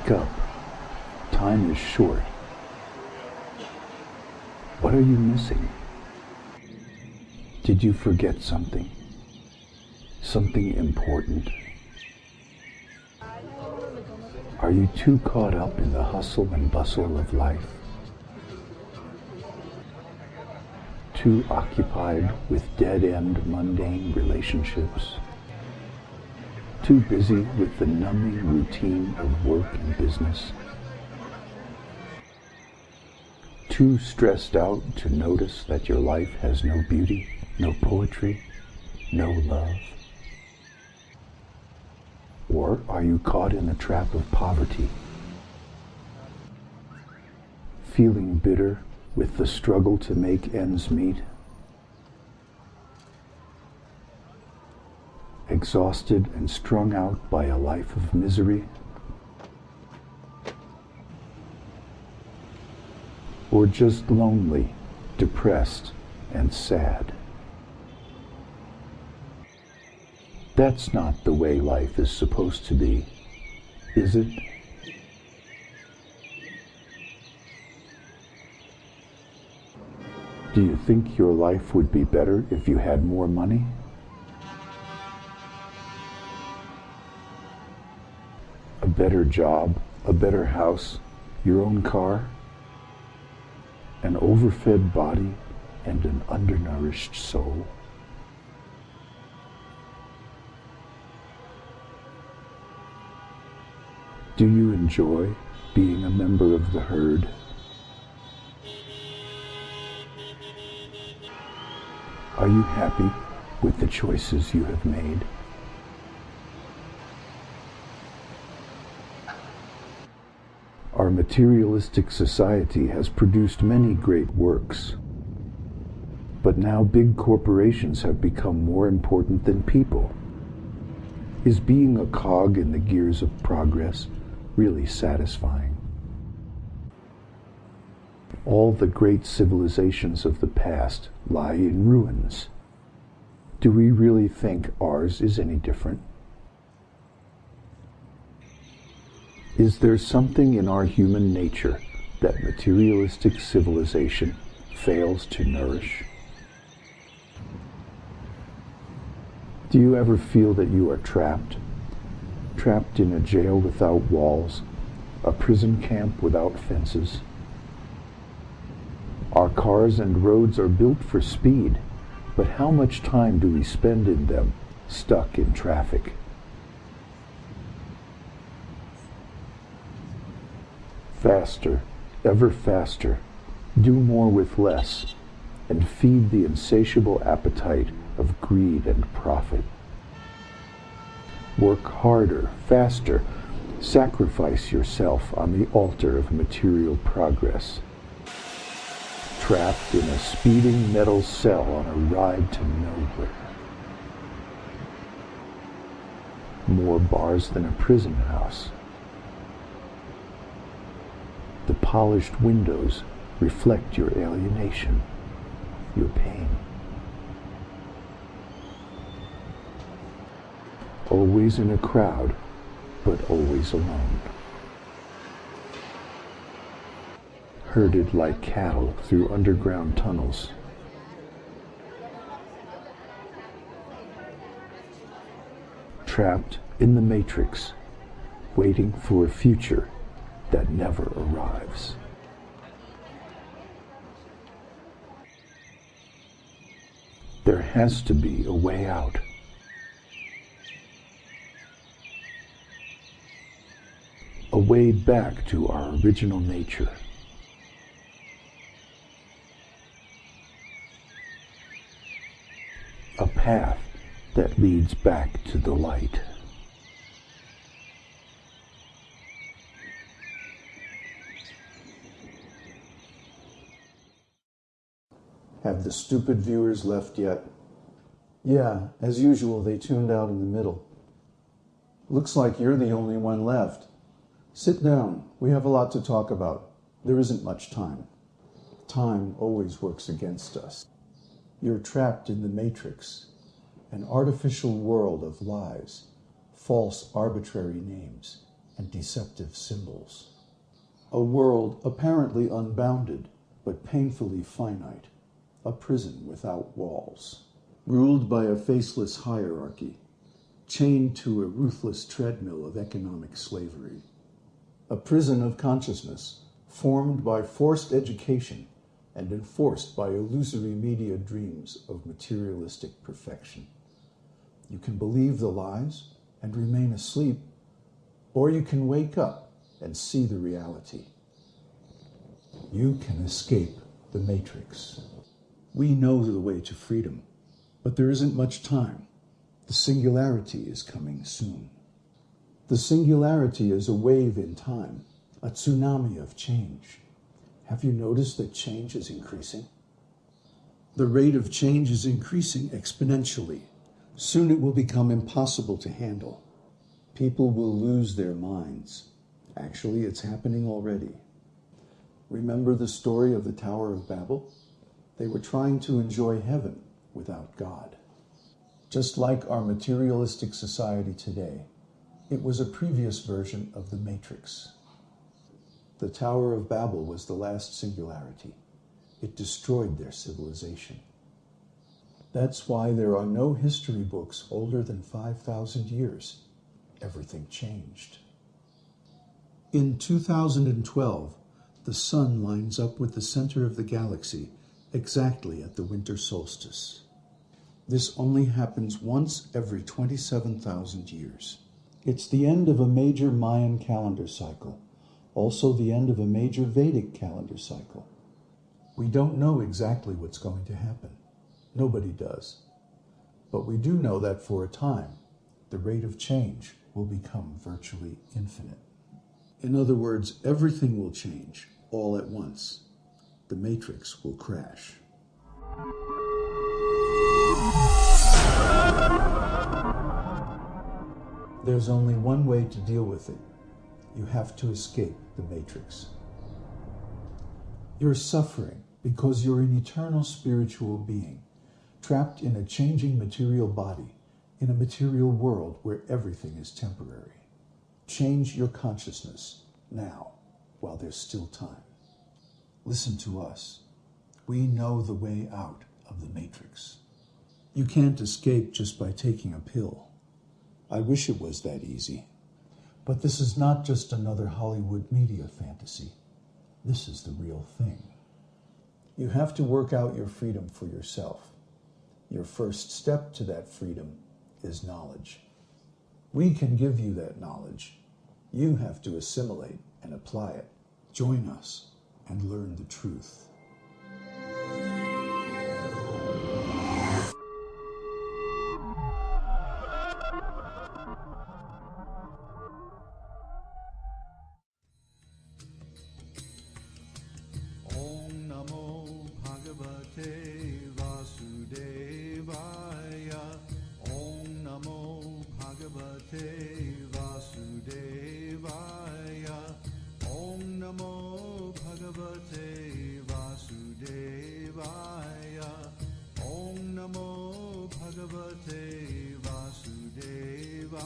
Wake up. Time is short. What are you missing? Did you forget something? Something important? Are you too caught up in the hustle and bustle of life? Too occupied with dead-end mundane relationships? Too busy with the numbing routine of work and business? Too stressed out to notice that your life has no beauty, no poetry, no love? Or are you caught in the trap of poverty, feeling bitter with the struggle to make ends meet? Exhausted and strung out by a life of misery? Or just lonely, depressed, and sad? That's not the way life is supposed to be, is it? Do you think your life would be better if you had more money? A better job, a better house, your own car, an overfed body, and an undernourished soul? Do you enjoy being a member of the herd? Are you happy with the choices you have made? Our materialistic society has produced many great works, but now big corporations have become more important than people. Is being a cog in the gears of progress really satisfying? All the great civilizations of the past lie in ruins. Do we really think ours is any different? Is there something in our human nature that materialistic civilization fails to nourish? Do you ever feel that you are trapped? Trapped in a jail without walls, a prison camp without fences? Our cars and roads are built for speed, but how much time do we spend in them, stuck in traffic? Faster, ever faster, do more with less, and feed the insatiable appetite of greed and profit. Work harder, faster, sacrifice yourself on the altar of material progress. Trapped in a speeding metal cell on a ride to nowhere. More bars than a prison house. The polished windows reflect your alienation, your pain. Always in a crowd, but always alone. Herded like cattle through underground tunnels. Trapped in the matrix, waiting for a future that never arrives. There has to be a way out. A way back to our original nature. A path that leads back to the light. Have the stupid viewers left yet? Yeah, as usual, they tuned out in the middle. Looks like you're the only one left. Sit down. We have a lot to talk about. There isn't much time. Time always works against us. You're trapped in the matrix, an artificial world of lies, false arbitrary names, and deceptive symbols. A world apparently unbounded, but painfully finite. A prison without walls. Ruled by a faceless hierarchy, chained to a ruthless treadmill of economic slavery. A prison of consciousness, formed by forced education and enforced by illusory media dreams of materialistic perfection. You can believe the lies and remain asleep, or you can wake up and see the reality. You can escape the matrix. We know the way to freedom, but there isn't much time. The singularity is coming soon. The singularity is a wave in time, a tsunami of change. Have you noticed that change is increasing? The rate of change is increasing exponentially. Soon it will become impossible to handle. People will lose their minds. Actually, it's happening already. Remember the story of the Tower of Babel? They were trying to enjoy heaven without God. Just like our materialistic society today, it was a previous version of the Matrix. The Tower of Babel was the last singularity. It destroyed their civilization. That's why there are no history books older than 5,000 years. Everything changed. In 2012, the sun lines up with the center of the galaxy exactly at the winter solstice. This only happens once every 27,000 years. It's the end of a major Mayan calendar cycle, also the end of a major Vedic calendar cycle. We don't know exactly what's going to happen. Nobody does. But we do know that for a time, the rate of change will become virtually infinite. In other words, everything will change all at once. The matrix will crash. There's only one way to deal with it. You have to escape the matrix. You're suffering because you're an eternal spiritual being, trapped in a changing material body, in a material world where everything is temporary. Change your consciousness now, while there's still time. Listen to us. We know the way out of the matrix. You can't escape just by taking a pill. I wish it was that easy. But this is not just another Hollywood media fantasy. This is the real thing. You have to work out your freedom for yourself. Your first step to that freedom is knowledge. We can give you that knowledge. You have to assimilate and apply it. Join us and learn the truth. Om Namo Bhagavate Vasudevaya. Om Namo Bhagavate Vasudevaya. Om Namo Bhagavate Vasudevaya. Om Namo Bhagavate Vasudevaya.